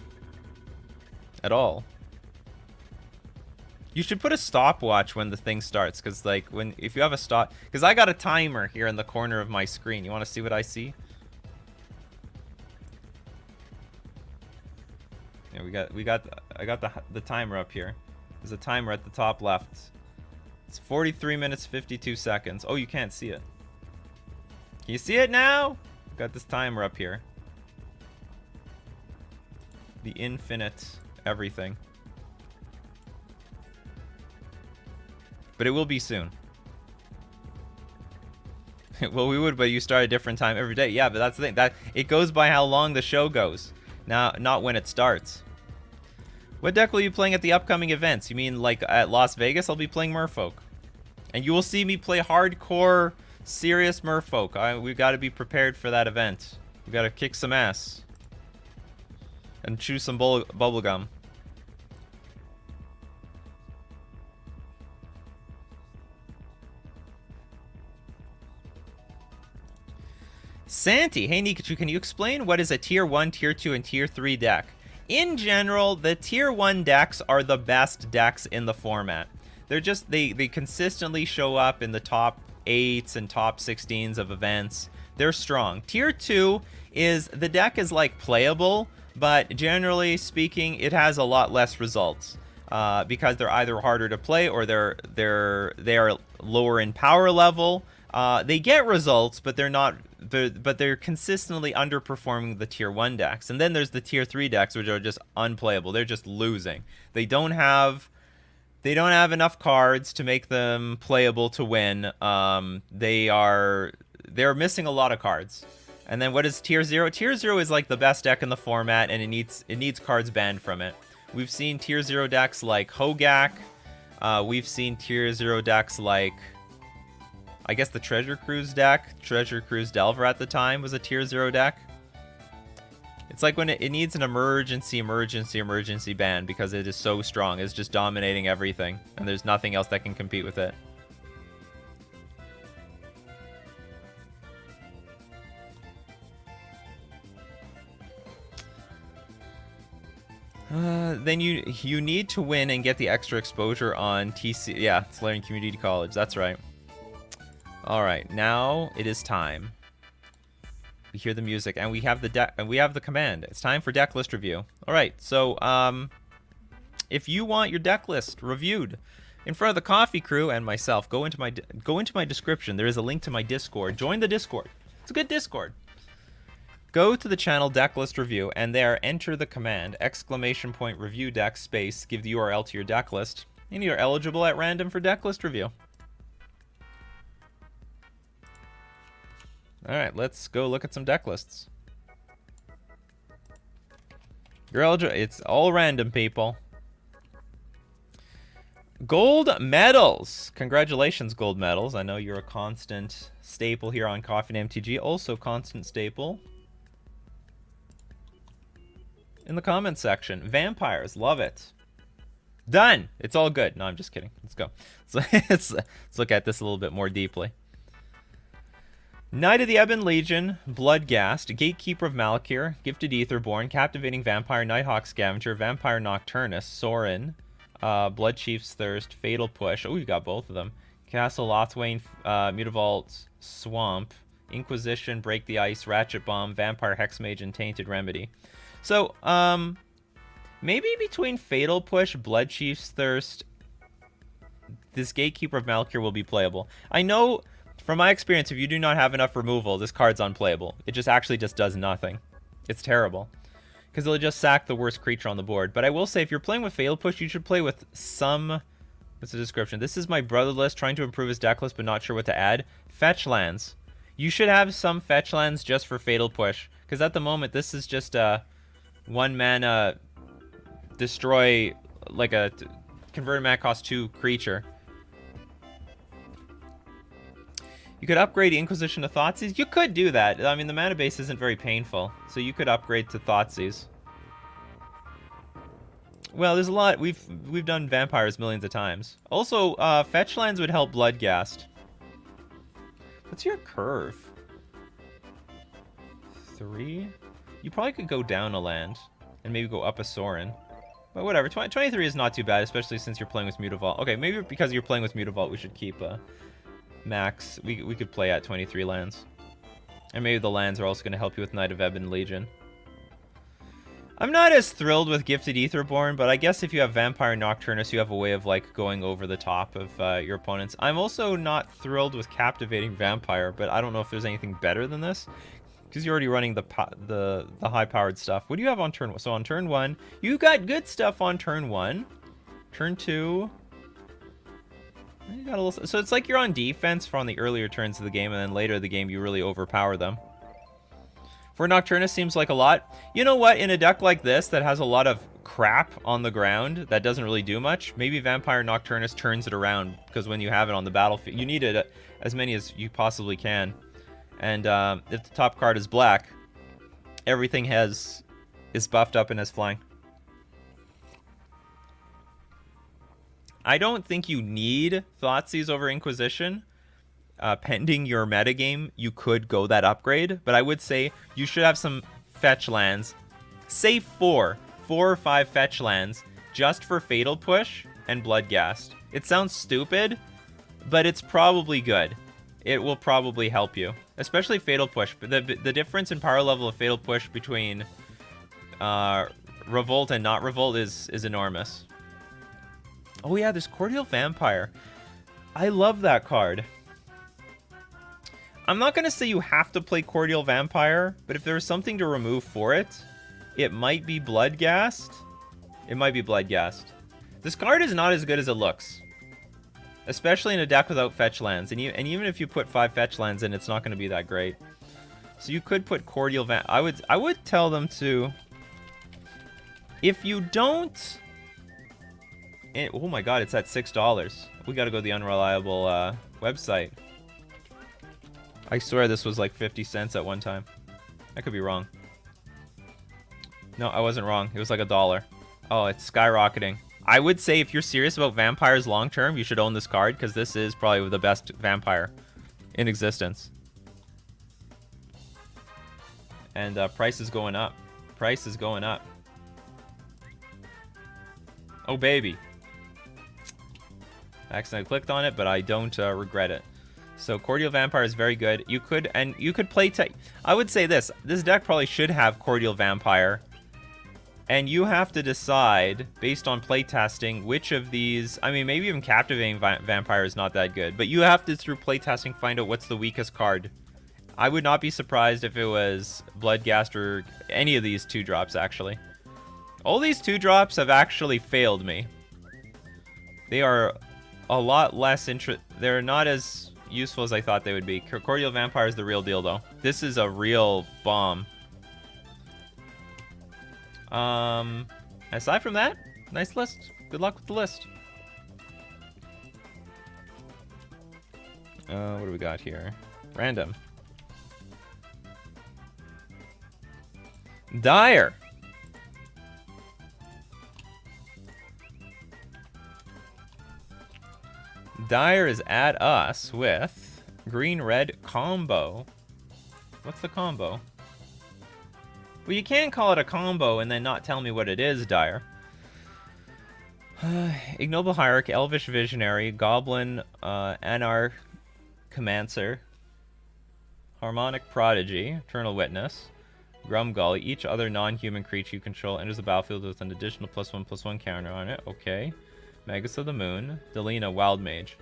At all. You should put a stopwatch when the thing starts, because like if you have a stop, because I got a timer here in the corner of my screen. You want to see what I see? Yeah, I got the timer up here. There's a timer at the top left. It's 43 minutes 52 seconds. Oh, you can't see it. Can you see it now? Got this timer up here. The infinite everything. But it will be soon. Well, we would, but you start a different time every day. Yeah, but that's the thing. That it goes by how long the show goes. Now, not when it starts. What deck will you be playing at the upcoming events? You mean like at Las Vegas? I'll be playing Merfolk. And you will see me play hardcore, serious Merfolk. We've got to be prepared for that event. We've got to kick some ass. And chew some bubblegum. Santi, hey Nikachu, can you explain what is a tier 1, tier 2, and tier 3 deck? In general, the tier 1 decks are the best decks in the format. They're just, they consistently show up in the top 8s and top 16s of events. They're strong. Tier 2 is, the deck is like playable, but generally speaking, it has a lot less results. Because they're either harder to play or they are lower in power level. They get results, but they're consistently underperforming the tier 1 decks. And then there's the tier 3 decks, which are just unplayable. They're just losing. They don't have enough cards to make them playable to win. They're missing a lot of cards. And then what is tier 0? Tier 0 is like the best deck in the format, and it needs cards banned from it. We've seen tier 0 decks like Hogak. We've seen tier 0 decks like, I guess, the Treasure Cruise deck. Treasure Cruise Delver at the time was a tier 0 deck. It's like when it needs an emergency ban because it is so strong. It's just dominating everything, and there's nothing else that can compete with it. Then you need to win and get the extra exposure on TC. Yeah, it's Learning Community College. That's right. All right, now it is time. We hear the music and we have the command. It's time for deck list review. All right, so if you want your deck list reviewed in front of the coffee crew and myself, go into my description. There is a link to my Discord. Join the Discord. It's a good Discord. Go to the channel Decklist Review, and there enter the command !review deck space, give the URL to your deck list, and you're eligible at random for Decklist Review. Alright, let's go look at some deck lists. You're eligible. It's all random, people. Gold medals. Congratulations, gold medals. I know you're a constant staple here on Coffee and MTG. Also constant staple in the comments section. Vampires, love it. Done. It's all good. No, I'm just kidding. Let's go. So let's look at this a little bit more deeply. Knight of the Ebon Legion, Bloodghast, Gatekeeper of Malakir, Gifted Aetherborn, Captivating Vampire, Nighthawk Scavenger, Vampire Nocturnus, Sorin, Blood Chief's Thirst, Fatal Push. Oh, you got both of them. Castle Lothwain, Mutavault Swamp, Inquisition, Break the Ice, Ratchet Bomb, Vampire Hexmage, and Tainted Remedy. So, maybe between Fatal Push, Blood Chief's Thirst, this Gatekeeper of Malakir will be playable. I know, from my experience, if you do not have enough removal, this card's unplayable. It just actually just does nothing. It's terrible. Because it'll just sack the worst creature on the board. But I will say, if you're playing with Fatal Push, you should play with some... What's the description? This is my brother list, trying to improve his deck list, but not sure what to add. Fetch lands. You should have some fetch lands just for Fatal Push. Because at the moment, this is just a... 1 mana destroy, like a converted mana cost 2 creature. You could upgrade Inquisition to Thoughtseize. You could do that. I mean, the mana base isn't very painful, so you could upgrade to Thoughtseize. Well, there's a lot. We've done vampires millions of times. Also, fetch lands would help Bloodghast. What's your curve? 3? You probably could go down a land and maybe go up a Sorin. But whatever, 23 is not too bad, especially since you're playing with Mutavault. Okay, maybe because you're playing with Mutavault, we should keep max. We could play at 23 lands. And maybe the lands are also going to help you with Knight of Ebon Legion. I'm not as thrilled with Gifted Aetherborn, but I guess if you have Vampire Nocturnus, you have a way of like going over the top of your opponents. I'm also not thrilled with Captivating Vampire, but I don't know if there's anything better than this. Because you're already running the high-powered stuff. What do you have on turn 1? So on turn 1, you got good stuff on turn 1. Turn 2, you got a little. So it's like you're on defense for on the earlier turns of the game, and then later in the game you really overpower them. For Nocturnus seems like a lot. You know what? In a deck like this that has a lot of crap on the ground that doesn't really do much, maybe Vampire Nocturnus turns it around, because when you have it on the battlefield, you need it as many as you possibly can. And if the top card is black, everything is buffed up and has flying. I don't think you need Thoughtseize over Inquisition. pending your metagame, you could go that upgrade. But I would say you should have some fetch lands. Say 4 or 5 fetch lands just for Fatal Push and Bloodghast. It sounds stupid, but it's probably good. It will probably help you, especially Fatal Push. The difference in power level of Fatal Push between Revolt and not Revolt is enormous. Oh yeah, there's Cordial Vampire. I love that card. I'm not going to say you have to play Cordial Vampire, but if there was something to remove for it, it might be Bloodghast. It might be Bloodghast. This card is not as good as it looks, especially in a deck without fetch lands. And even if you put 5 fetch lands in, it's not going to be that great. So you could put Cordial Vampire. I would tell them to, if you don't... oh my god, it's at $6. We got to go to the unreliable website. I swear this was like 50 cents at one time. I could be wrong. No, I wasn't wrong. It was like $1. Oh, it's skyrocketing. I would say if you're serious about vampires long term, you should own this card, because this is probably the best vampire in existence. And price is going up. Price is going up. Oh, baby. I accidentally clicked on it, but I don't regret it. So Cordial Vampire is very good. You could play I would say this deck probably should have Cordial Vampire. And you have to decide, based on playtesting, which of these... I mean, maybe even Captivating Vampire is not that good. But you have to, through playtesting, find out what's the weakest card. I would not be surprised if it was Bloodghast or any of these 2-drops, actually. All these 2-drops have actually failed me. They are a lot less... They're not as useful as I thought they would be. Cordial Vampire is the real deal, though. This is a real bomb. Aside from that, nice list. Good luck with the list. What do we got here? Random. Dire. Dire is at us with green-red combo. What's the combo? Well, you can't call it a combo and then not tell me what it is, Dire. Ignoble Hierarch, Elvish Visionary, Goblin, Anarchomancer, Harmonic Prodigy, Eternal Witness, Grumgully. Each other non-human creature you control enters the battlefield with an additional +1/+1 counter on it. Okay. Magus of the Moon, Delina, Wild Mage.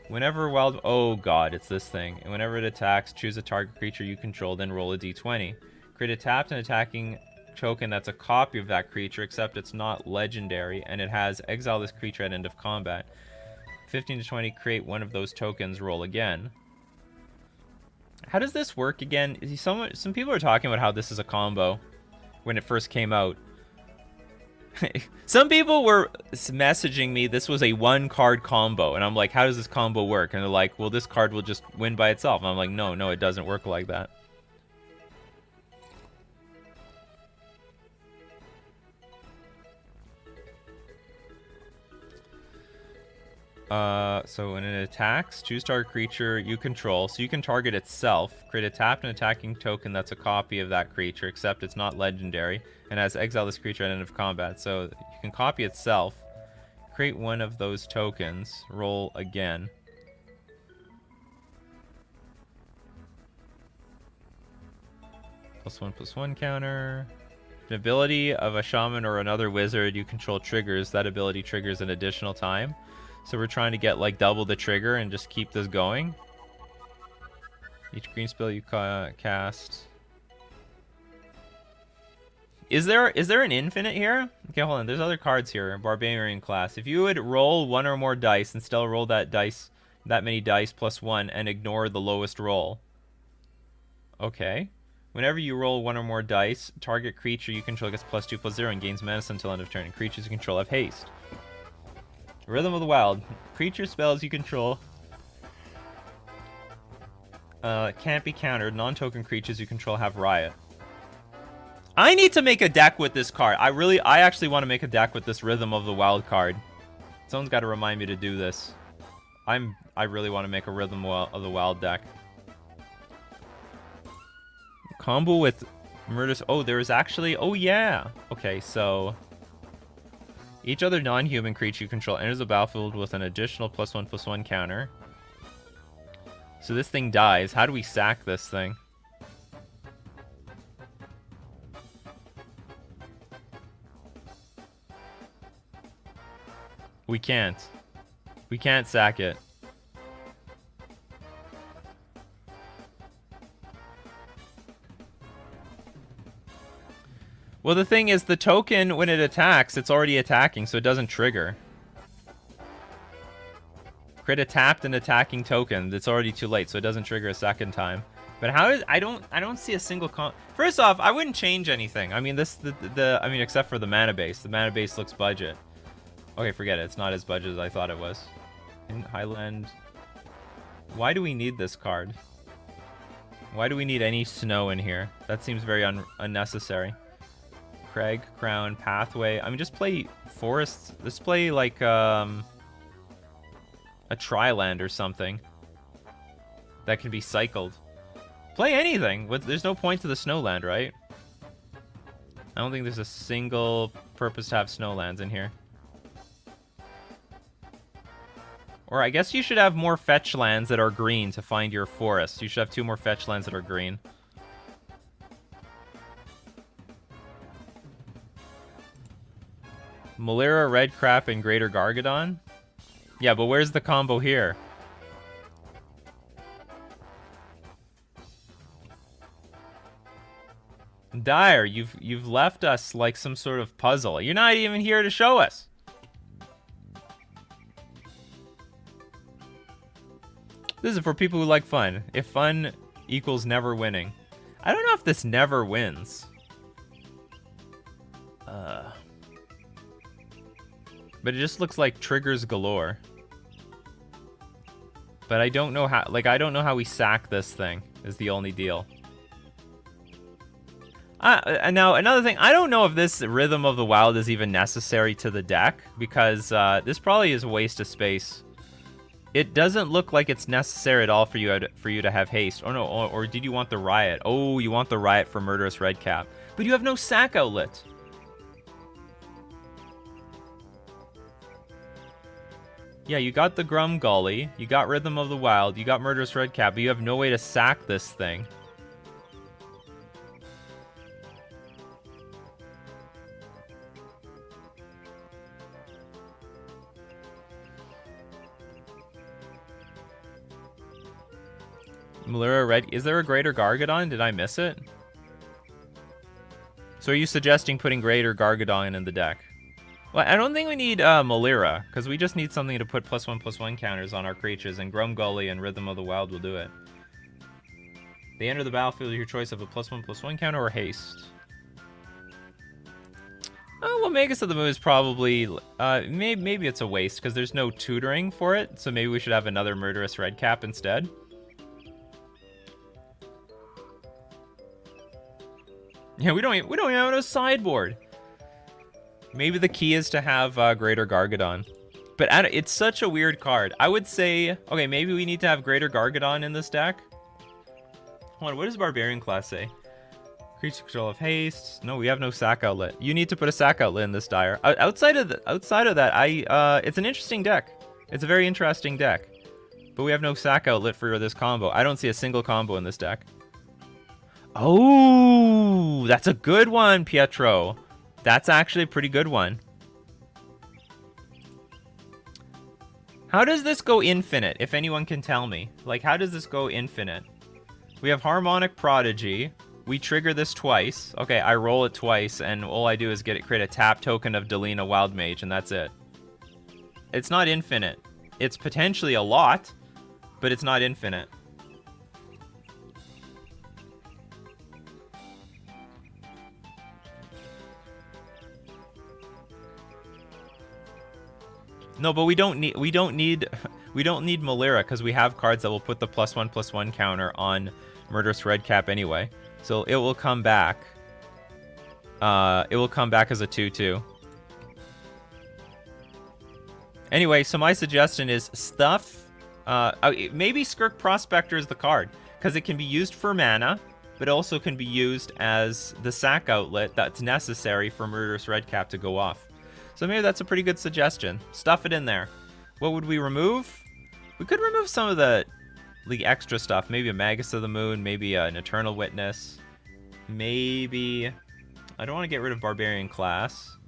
Whenever wild... Oh god, it's this thing. And whenever it attacks, choose a target creature you control, then roll a d20. Create a tapped and attacking token that's a copy of that creature, except it's not legendary, and it has exile this creature at end of combat. 15 to 20, create one of those tokens, roll again. How does this work again? Some people are talking about how this is a combo when it first came out. Some people were messaging me this was a 1-card combo, and I'm like, how does this combo work? And they're like, well, this card will just win by itself. And I'm like, no, it doesn't work like that. So when it attacks, choose target creature you control, so you can target itself. Create a tapped and attacking token that's a copy of that creature, except it's not legendary, and has exile this creature at end of combat. So you can copy itself, create one of those tokens, roll again. +1/+1 counter. An ability of a shaman or another wizard you control triggers. That ability triggers an additional time. So we're trying to get like double the trigger and just keep this going. Each green spell you cast. Is there an infinite here? Okay, hold on. There's other cards here. Barbarian class. If you would roll 1 or more dice and still roll that many dice +1 and ignore the lowest roll. Okay. Whenever you roll 1 or more dice, target creature you control gets +2/+0 and gains medicine until end of turn. And creatures you control have haste. Rhythm of the Wild. Creature spells you control can't be countered. Non-token creatures you control have Riot. I need to make a deck with this card. I actually want to make a deck with this Rhythm of the Wild card. Someone's got to remind me to do this. I'm I really want to make a Rhythm of the Wild deck. Combo with Murderous... Oh, there is actually... Oh, yeah. Okay, so... Each other non-human creature you control enters the battlefield with an additional +1/+1 counter. So this thing dies. How do we sack this thing? We can't. We can't sack it. Well, the thing is, the token, when it attacks, it's already attacking, so it doesn't trigger. Crit a tapped and attacking token. It's already too late, so it doesn't trigger a second time. But how is... I don't see a single First off, I wouldn't change anything. I mean, I mean, except for the mana base. The mana base looks budget. Okay, forget it. It's not as budget as I thought it was. In Highland... Why do we need this card? Why do we need any snow in here? That seems very unnecessary. Crag, Crown, Pathway. I mean, just play Forests. Let's play, like, a Tri-land or something. That can be cycled. Play anything. There's no point to the Snowland, right? I don't think there's a single purpose to have Snowlands in here. Or I guess you should have more fetch lands that are green to find your forests. You should have 2 more fetch lands that are green. Malira, Red Crap, and Greater Gargadon? Yeah, but where's the combo here? Dire, you've left us like some sort of puzzle. You're not even here to show us. This is for people who like fun. If fun equals never winning. I don't know if this never wins. But it just looks like triggers galore. But I don't know how, like, I don't know how we sack this thing, is the only deal. And now, another thing, I don't know if this Rhythm of the Wild is even necessary to the deck, because this probably is a waste of space. It doesn't look like it's necessary at all for you to have haste. Oh no, or did you want the Riot? Oh, you want the Riot for Murderous Redcap. But you have no sack outlet. Yeah, you got the Grum Gully, you got Rhythm of the Wild, you got Murderous Redcap, but you have no way to sack this thing. Malira Red... Is there a Greater Gargadon? Did I miss it? So are you suggesting putting Greater Gargadon in the deck? Well, I don't think we need Malira, because we just need something to put +1/+1 counters on our creatures, and Grum Gully and Rhythm of the Wild will do it. They enter the battlefield with your choice of a +1/+1 counter or haste. Oh, well, Magus of the Moon is probably... maybe it's a waste, because there's no tutoring for it, so maybe we should have another Murderous Redcap instead. Yeah, we don't even have a sideboard. Maybe the key is to have Greater Gargadon. But it's such a weird card. I would say, okay, maybe we need to have Greater Gargadon in this deck. Hold on, what does Barbarian class say? Creature control of haste. No, we have no sack outlet. You need to put a sack outlet in this Dire. Outside of that, it's an interesting deck. It's a very interesting deck. But we have no sack outlet for this combo. I don't see a single combo in this deck. Oh, that's a good one, Pietro. That's actually a pretty good one. How does this go infinite, if anyone can tell me? Like, how does this go infinite? We have Harmonic Prodigy. We trigger this twice. Okay, I roll it twice, and all I do is create a tap token of Delina Wild Mage, and that's it. It's not infinite. It's potentially a lot, but it's not infinite. No, but we don't need Malira, because we have cards that will put the +1/+1 counter on Murderous Redcap anyway. So it will come back. It will come back as a 2/2. Anyway, so my suggestion is stuff Maybe Skirk Prospector is the card, because it can be used for mana, but also can be used as the sack outlet that's necessary for Murderous Redcap to go off. So maybe that's a pretty good suggestion. Stuff it in there. What would we remove? We could remove some of the extra stuff. Maybe a Magus of the Moon, maybe an Eternal Witness. Maybe... I don't want to get rid of Barbarian Class.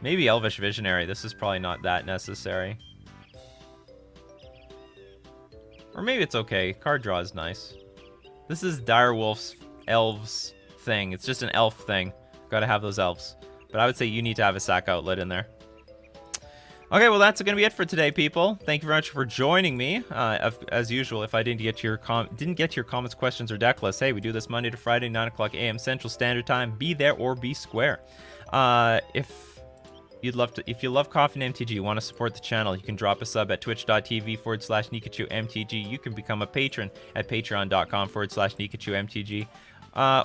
Maybe Elvish Visionary. This is probably not that necessary. Or maybe it's okay. Card draw is nice. This is Direwolf's Elves thing. It's just an elf thing. Gotta have those elves. But I would say you need to have a sack outlet in there. Okay, well, that's going to be it for today, people. Thank you very much for joining me. As usual, if I didn't get to your comments, questions, or deck lists, hey, we do this Monday to Friday, 9 o'clock a.m. Central Standard Time. Be there or be square. If you love Coffee and MTG, you want to support the channel, you can drop a sub at twitch.tv/NikachuMTG. You can become a patron at patreon.com/NikachuMTG.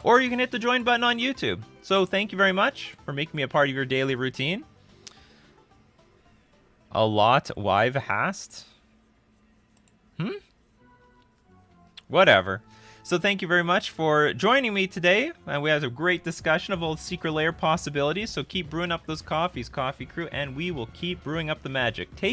Or you can hit the join button on YouTube. So thank you very much for making me a part of your daily routine. A lot Wive hast? Whatever. So thank you very much for joining me today. And we had a great discussion of all the secret layer possibilities. So keep brewing up those coffees, Coffee Crew, and we will keep brewing up the magic. Take